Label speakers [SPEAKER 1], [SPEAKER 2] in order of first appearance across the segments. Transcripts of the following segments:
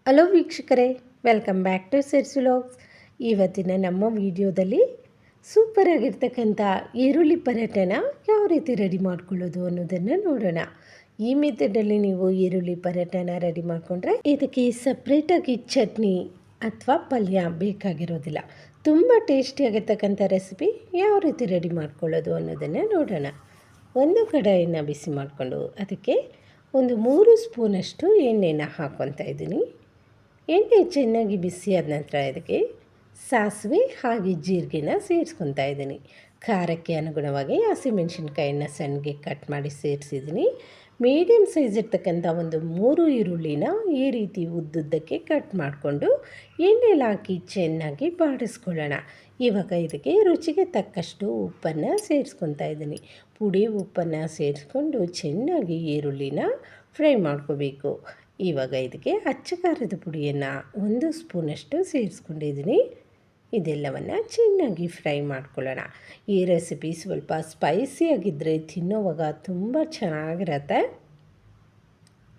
[SPEAKER 1] Hello ವೀಕ್ಷಕರೇ, welcome back to ಸಿರ್ಸ್ vlogs. ಇವತ್ತಿನ ನಮ್ಮ ವಿಡಿಯೋದಲ್ಲಿ ಸೂಪರಾಗಿರ್ತಕ್ಕಂಥ ಈರುಳ್ಳಿ ಪರಾಟನ ಯಾವ ರೀತಿ ರೆಡಿ ಮಾಡ್ಕೊಳ್ಳೋದು ಅನ್ನೋದನ್ನು ನೋಡೋಣ. ಈ ಮೆಥಡಲ್ಲಿ ನೀವು ಈರುಳ್ಳಿ ಪರಾಟನ ರೆಡಿ ಮಾಡಿಕೊಂಡ್ರೆ ಇದಕ್ಕೆ ಸಪ್ರೇಟಾಗಿ ಚಟ್ನಿ ಅಥವಾ ಪಲ್ಯ ಬೇಕಾಗಿರೋದಿಲ್ಲ. ತುಂಬ ಟೇಸ್ಟಿಯಾಗಿರ್ತಕ್ಕಂಥ ರೆಸಿಪಿ ಯಾವ ರೀತಿ ರೆಡಿ ಮಾಡ್ಕೊಳ್ಳೋದು ಅನ್ನೋದನ್ನು ನೋಡೋಣ. ಒಂದು ಕಡಾಯಿನ ಬಿಸಿ ಮಾಡಿಕೊಂಡು ಅದಕ್ಕೆ ಒಂದು 3 ಸ್ಪೂನಷ್ಟು ಎಣ್ಣೆನ ಹಾಕ್ಕೊತಾ ಇದ್ದೀನಿ. ಎಣ್ಣೆ ಚೆನ್ನಾಗಿ ಬಿಸಿಯಾದ ನಂತರ ಇದಕ್ಕೆ ಸಾಸಿವೆ ಹಾಗೆ ಜೀರಿಗೆನ ಸೇರಿಸ್ಕೊತಾ ಇದ್ದೀನಿ. ಖಾರಕ್ಕೆ ಅನುಗುಣವಾಗಿ ಹಸಿಮೆಣಸಿನ್ಕಾಯಿನ ಸಣ್ಣಗೆ ಕಟ್ ಮಾಡಿ ಸೇರಿಸಿದ್ದೀನಿ. ಮೀಡಿಯಮ್ ಸೈಜ್ ಇರ್ತಕ್ಕಂಥ ಒಂದು 3 ಈರುಳ್ಳಿನ ಈ ರೀತಿ ಉದ್ದುದ್ದಕ್ಕೆ ಕಟ್ ಮಾಡಿಕೊಂಡು ಎಣ್ಣೆಲಿ ಹಾಕಿ ಚೆನ್ನಾಗಿ ಬಾಡಿಸ್ಕೊಳ್ಳೋಣ. ಇವಾಗ ಇದಕ್ಕೆ ರುಚಿಗೆ ತಕ್ಕಷ್ಟು ಉಪ್ಪನ್ನು ಸೇರಿಸ್ಕೊತಾ ಇದ್ದೀನಿ. ಪುಡಿ ಉಪ್ಪನ್ನು ಸೇರಿಸ್ಕೊಂಡು ಚೆನ್ನಾಗಿ ಈರುಳ್ಳಿನ ಫ್ರೈ ಮಾಡ್ಕೋಬೇಕು. ಇವಾಗ ಇದಕ್ಕೆ ಅಚ್ಚ ಖಾರದ ಪುಡಿಯನ್ನು 1 ಸ್ಪೂನಷ್ಟು ಸೇರಿಸ್ಕೊಂಡಿದ್ದೀನಿ. ಇದೆಲ್ಲವನ್ನು ಚೆನ್ನಾಗಿ ಫ್ರೈ ಮಾಡ್ಕೊಳ್ಳೋಣ. ಈ ರೆಸಿಪಿ ಸ್ವಲ್ಪ ಸ್ಪೈಸಿಯಾಗಿದ್ದರೆ ತಿನ್ನೋವಾಗ ತುಂಬ ಚೆನ್ನಾಗಿರತ್ತೆ.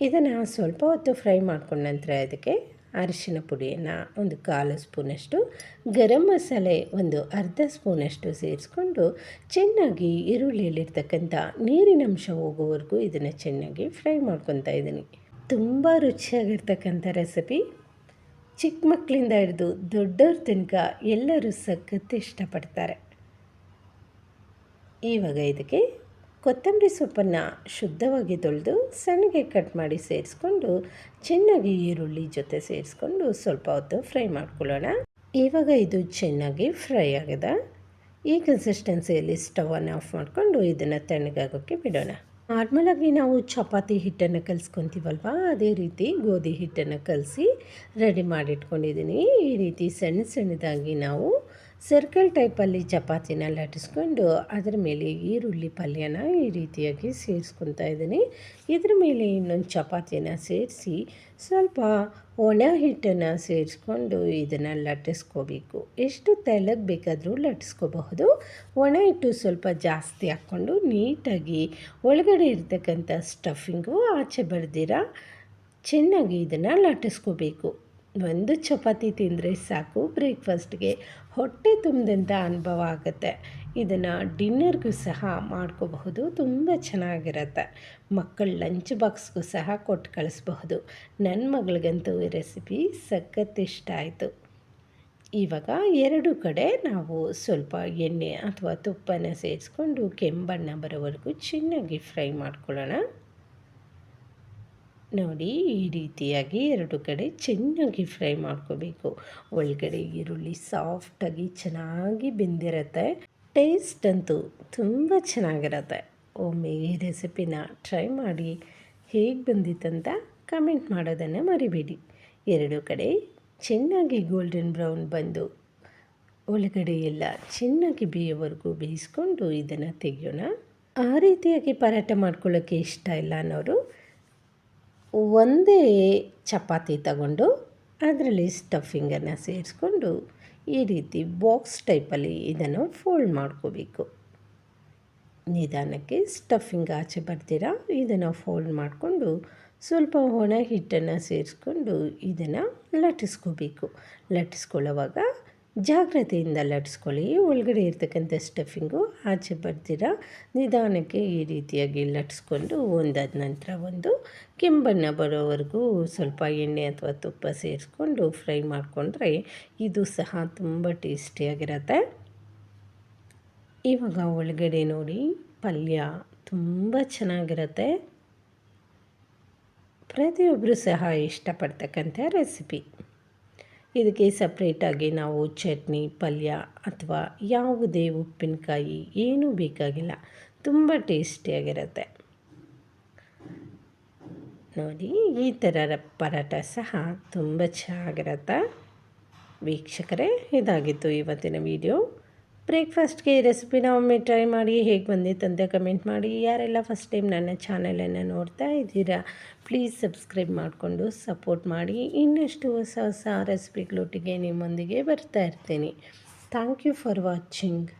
[SPEAKER 1] ಇದನ್ನು ಸ್ವಲ್ಪ ಹೊತ್ತು ಫ್ರೈ ಮಾಡ್ಕೊಂಡ ನಂತರ ಇದಕ್ಕೆ ಅರಿಶಿನ ಪುಡಿಯನ್ನು 1/4 ಸ್ಪೂನಷ್ಟು, ಗರಂ ಮಸಾಲೆ 1/2 ಸ್ಪೂನಷ್ಟು ಸೇರಿಸ್ಕೊಂಡು ಚೆನ್ನಾಗಿ ಈರುಳ್ಳಿಯಲ್ಲಿರ್ತಕ್ಕಂಥ ನೀರಿನಂಶ ಹೋಗೋವರೆಗೂ ಇದನ್ನು ಚೆನ್ನಾಗಿ ಫ್ರೈ ಮಾಡ್ಕೊತಾ ಇದ್ದೀನಿ. ತುಂಬ ರುಚಿಯಾಗಿರ್ತಕ್ಕಂಥ ರೆಸಿಪಿ. ಚಿಕ್ಕ ಮಕ್ಕಳಿಂದ ಹಿಡಿದು ದೊಡ್ಡವ್ರ ತನಕ ಎಲ್ಲರೂ ಸಖತ್ತು ಇಷ್ಟಪಡ್ತಾರೆ. ಇವಾಗ ಇದಕ್ಕೆ ಕೊತ್ತಂಬರಿ ಸೊಪ್ಪನ್ನು ಶುದ್ಧವಾಗಿ ತೊಳೆದು ಸಣ್ಣಗೆ ಕಟ್ ಮಾಡಿ ಸೇರಿಸ್ಕೊಂಡು ಚೆನ್ನಾಗಿ ಈರುಳ್ಳಿ ಜೊತೆ ಸೇರಿಸ್ಕೊಂಡು ಸ್ವಲ್ಪ ಹೊತ್ತು ಫ್ರೈ ಮಾಡ್ಕೊಳ್ಳೋಣ. ಇವಾಗ ಇದು ಚೆನ್ನಾಗಿ ಫ್ರೈ ಆಗಿದೆ. ಈ ಕನ್ಸಿಸ್ಟೆನ್ಸಿಯಲ್ಲಿ ಸ್ಟವನ್ನು ಆಫ್ ಮಾಡಿಕೊಂಡು ಇದನ್ನು ತಣ್ಣಗಾಗೋಕ್ಕೆ ಬಿಡೋಣ. ನಾರ್ಮಲಾಗಿ ನಾವು ಚಪಾತಿ ಹಿಟ್ಟನ್ನು ಕಲಿಸ್ಕೊತೀವಲ್ವ, ಅದೇ ರೀತಿ ಗೋಧಿ ಹಿಟ್ಟನ್ನು ಕಲಸಿ ರೆಡಿ ಮಾಡಿಟ್ಕೊಂಡಿದ್ದೀನಿ. ಈ ರೀತಿ ಸಣ್ಣ ಸಣ್ಣದಾಗಿ ನಾವು ಸರ್ಕಲ್ ಟೈಪಲ್ಲಿ ಚಪಾತಿನ ಲಟ್ಟಿಸ್ಕೊಂಡು ಅದರ ಮೇಲೆ ಈರುಳ್ಳಿ ಪಲ್ಯನ ಈ ರೀತಿಯಾಗಿ ಸೇರಿಸ್ಕೊತಾ ಇದ್ದೀನಿ. ಇದ್ರ ಮೇಲೆ ಇನ್ನೊಂದು ಚಪಾತಿನ ಸೇರಿಸಿ ಸ್ವಲ್ಪ ಒಣ ಹಿಟ್ಟನ್ನು ಸೇರಿಸ್ಕೊಂಡು ಇದನ್ನು ಲಟ್ಟಿಸ್ಕೋಬೇಕು. ಎಷ್ಟು ತೆಳ್ಳಗೆ ಬೇಕಾದರೂ ಲಟ್ಟಿಸ್ಕೋಬಹುದು. ಒಣ ಹಿಟ್ಟು ಸ್ವಲ್ಪ ಜಾಸ್ತಿ ಹಾಕ್ಕೊಂಡು ನೀಟಾಗಿ ಒಳಗಡೆ ಇರ್ತಕ್ಕಂಥ ಸ್ಟಫಿಂಗು ಆಚೆ ಬರ್ದಿರ ಚೆನ್ನಾಗಿ ಇದನ್ನು ಲಟ್ಟಿಸ್ಕೋಬೇಕು. ಒಂದು ಚಪಾತಿ ತಿಂದರೆ ಸಾಕು, ಬ್ರೇಕ್ಫಾಸ್ಟ್ಗೆ ಹೊಟ್ಟೆ ತುಂಬಿದಂಥ ಅನುಭವ ಆಗುತ್ತೆ. ಇದನ್ನು ಡಿನ್ನರ್ಗೂ ಸಹ ಮಾಡ್ಕೋಬಹುದು, ತುಂಬ ಚೆನ್ನಾಗಿರುತ್ತೆ. ಮಕ್ಕಳ ಲಂಚ್ ಬಾಕ್ಸ್ಗೂ ಸಹ ಕೊಟ್ಟು ಕಳಿಸ್ಬಹುದು. ನನ್ನ ಮಗಳಿಗಂತೂ ಈ ರೆಸಿಪಿ ಸಖತ್ ಇಷ್ಟ ಆಯಿತು. ಇವಾಗ 2 ಕಡೆ ನಾವು ಸ್ವಲ್ಪ ಎಣ್ಣೆ ಅಥವಾ ತುಪ್ಪನ ಸೇರಿಸ್ಕೊಂಡು ಕೆಂಬಣ್ಣ ಬರೋವರೆಗೂ ಚೆನ್ನಾಗಿ ಫ್ರೈ ಮಾಡ್ಕೊಳ್ಳೋಣ. ನೋಡಿ, ಈ ರೀತಿಯಾಗಿ 2 ಕಡೆ ಚೆನ್ನಾಗಿ ಫ್ರೈ ಮಾಡ್ಕೋಬೇಕು. ಒಳಗಡೆ ಈರುಳ್ಳಿ ಸಾಫ್ಟಾಗಿ ಚೆನ್ನಾಗಿ ಬೆಂದಿರುತ್ತೆ. ಟೇಸ್ಟ್ ಅಂತೂ ತುಂಬ ಚೆನ್ನಾಗಿರುತ್ತೆ. ಒಮ್ಮೆ ಈ ರೆಸಿಪಿನ ಟ್ರೈ ಮಾಡಿ ಹೇಗೆ ಬಂದಿತ್ತಂತ ಕಮೆಂಟ್ ಮಾಡೋದನ್ನು ಮರಿಬೇಡಿ. 2 ಕಡೆ ಚೆನ್ನಾಗಿ ಗೋಲ್ಡನ್ ಬ್ರೌನ್ ಬಂದು ಒಳಗಡೆ ಎಲ್ಲ ಚೆನ್ನಾಗಿ ಬೇಯೋವರೆಗೂ ಬೇಯಿಸ್ಕೊಂಡು ಇದನ್ನು ತೆಗೆಯೋಣ. ಆ ರೀತಿಯಾಗಿ ಪರಾಟ ಮಾಡ್ಕೊಳ್ಳೋಕ್ಕೆ ಇಷ್ಟ ಇಲ್ಲ ಅನ್ನೋರು ಒಂದೇ ಚಪಾತಿ ತಗೊಂಡು ಅದರಲ್ಲಿ ಸ್ಟಫಿಂಗನ್ನು ಸೇರಿಸ್ಕೊಂಡು ಈ ರೀತಿ ಬಾಕ್ಸ್ ಟೈಪಲ್ಲಿ ಇದನ್ನು ಫೋಲ್ಡ್ ಮಾಡ್ಕೋಬೇಕು. ನಿಧಾನಕ್ಕೆ ಸ್ಟಫಿಂಗ್ ಆಚೆ ಬರ್ತೀರಾ ಇದನ್ನು ಫೋಲ್ಡ್ ಮಾಡಿಕೊಂಡು ಸ್ವಲ್ಪ ಒಣ ಹಿಟ್ಟನ್ನು ಸೇರಿಸ್ಕೊಂಡು ಇದನ್ನು ಲಟ್ಟಿಸ್ಕೋಬೇಕು. ಲಟ್ಟಿಸ್ಕೊಳ್ಳೋವಾಗ ಜಾಗ್ರತೆಯಿಂದ ಲಟ್ಟಿಸ್ಕೊಳ್ಳಿ. ಒಳಗಡೆ ಇರ್ತಕ್ಕಂಥ ಸ್ಟಫಿಂಗು ಆಚೆ ಬರ್ದಿರ ನಿಧಾನಕ್ಕೆ ಈ ರೀತಿಯಾಗಿ ಲಟ್ಟಿಸ್ಕೊಂಡು ಒಂದಾದ ನಂತರ ಒಂದು ಕೆಂಬಣ್ಣ ಬರೋವರೆಗೂ ಸ್ವಲ್ಪ ಎಣ್ಣೆ ಅಥವಾ ತುಪ್ಪ ಸೇರಿಸ್ಕೊಂಡು ಫ್ರೈ ಮಾಡಿಕೊಂಡ್ರೆ ಇದು ಸಹ ತುಂಬ ಟೇಸ್ಟಿಯಾಗಿರುತ್ತೆ. ಇವಾಗ ಒಳಗಡೆ ನೋಡಿ ಪಲ್ಯ ತುಂಬ ಚೆನ್ನಾಗಿರುತ್ತೆ. ಪ್ರತಿಯೊಬ್ಬರು ಸಹ ಇಷ್ಟಪಡ್ತಕ್ಕಂಥ ರೆಸಿಪಿ. ಇದಕ್ಕೆ ಸಪ್ರೇಟಾಗಿ ನಾವು ಚಟ್ನಿ ಪಲ್ಯ ಅಥವಾ ಯಾವುದೇ ಉಪ್ಪಿನಕಾಯಿ ಏನೂ ಬೇಕಾಗಿಲ್ಲ, ತುಂಬ ಟೇಸ್ಟಿಯಾಗಿರುತ್ತೆ. ನೋಡಿ, ಈ ಥರ ಪರಾಟ ಸಹ ತುಂಬ ಚೆನ್ನಾಗಿರುತ್ತೆ. ವೀಕ್ಷಕರೇ, ಇದಾಗಿತ್ತು ಇವತ್ತಿನ ವಿಡಿಯೋ. ಬ್ರೇಕ್ಫಾಸ್ಟ್ಗೆ ಈ ರೆಸಿಪಿನ ಒಮ್ಮೆ ಟ್ರೈ ಮಾಡಿ ಹೇಗೆ ಬಂದಿತ್ತು ಅಂತ ಕಮೆಂಟ್ ಮಾಡಿ. ಯಾರೆಲ್ಲ ಫಸ್ಟ್ ಟೈಮ್ ನನ್ನ ಚಾನಲನ್ನು ನೋಡ್ತಾ ಇದ್ದೀರಾ ಪ್ಲೀಸ್ ಸಬ್ಸ್ಕ್ರೈಬ್ ಮಾಡಿಕೊಂಡು ಸಪೋರ್ಟ್ ಮಾಡಿ. ಇನ್ನಷ್ಟು ಹೊಸ ಹೊಸ ರೆಸಿಪಿಗಳೊಟ್ಟಿಗೆ ನಿಮ್ಮೊಂದಿಗೆ ಬರ್ತಾ ಇರ್ತೀನಿ. Thank you for watching.